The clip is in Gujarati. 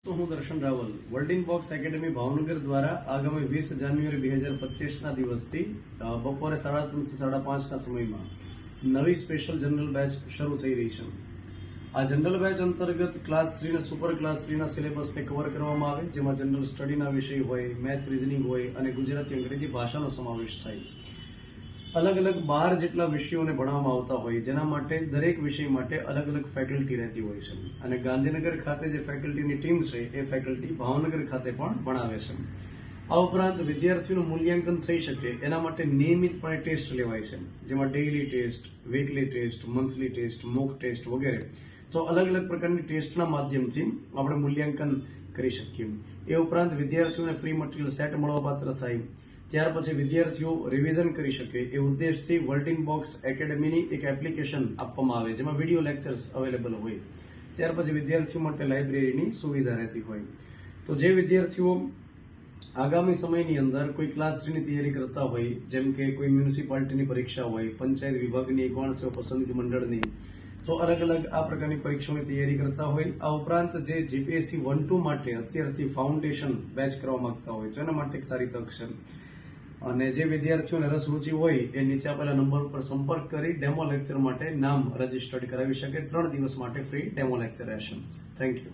તો હું Darshan Raval world box academy Bhavnagar દ્વારા આગામી 20 જાન્યુઆરી 2025ના દિવસથી બપોરે 3:30 થી 5:30ના સમયમાં નવી સ્પેશિયલ જનરલ બેચ શરૂ થઈ રહી છે। આ જનરલ બેચ અંતર્ગત ક્લાસ 3 અને સુપર ક્લાસ 3 ના સિલેબસને કવર કરવામાં આવે, જેમાં જનરલ સ્ટડીના વિષય હોય, મેથ્સ, રીઝનિંગ હોય અને ગુજરાતી અંગ્રેજી ભાષાનો સમાવેશ થાય। અલગ અલગ 12 જેટલા વિષયોને ભણવામાં આવતા હોય, જેના માટે દરેક વિષય માટે અલગ અલગ ફેકલ્ટી રહેતી હોય છે અને ગાંધીનગર ખાતે જે ફેકલ્ટીની ટીમ છે એ ફેકલ્ટી ભાવનગર ખાતે પણ ભણાવે છે। આ ઉપરાંત વિદ્યાર્થીઓનું મૂલ્યાંકન થઈ શકે એના માટે નિયમિતપણે ટેસ્ટ લેવાય છે, જેમાં daily test, weekly test, monthly test, mock test વગેરે। તો અલગ અલગ પ્રકારની ટેસ્ટના માધ્યમથી આપણે મૂલ્યાંકન કરી શકીએ। એ ઉપરાંત વિદ્યાર્થીઓને ફ્રી મટીરિયલ સેટ મળવાપાત્ર થાય, ત્યાર પછી વિદ્યાર્થીઓ રિવિઝન કરી શકે એ ઉદ્દેશથી વર્લ્ડ બોક્સ એકેડમીની એક એપ્લિકેશન આપવામાં આવે, જેમાં વિડીયો લેક્ચર્સ અવેલેબલ હોય। ત્યાર પછી વિદ્યાર્થીઓ માટે લાઇબ્રેરીની સુવિધા રહેતી હોય। તો જે વિદ્યાર્થીઓ આગામી સમયની અંદર કોઈ ક્લાસ 3ની તૈયારી કરતા હોય, જેમ કે કોઈ મ્યુનિસિપાલિટીની પરીક્ષા હોય, પંચાયત વિભાગની, ગૌણ સેવા પસંદગી મંડળની, તો અલગ અલગ આ પ્રકારની પરીક્ષાઓની તૈયારી કરતા હોય, આ ઉપરાંત જે જીપીએસસી 1-2 માટે અત્યારથી ફાઉન્ડેશન બેચ કરવા માંગતા હોય તો એના માટે એક સારી તક છે। અને જે વિદ્યાર્થીઓને રસ રુચિ હોય એ નીચે આપેલા નંબર ઉપર સંપર્ક કરી ડેમો લેક્ચર માટે નામ રજીસ્ટર્ડ કરાવી શકે। 3 દિવસ માટે ફ્રી ડેમો લેક્ચર રહેશે। Thank you.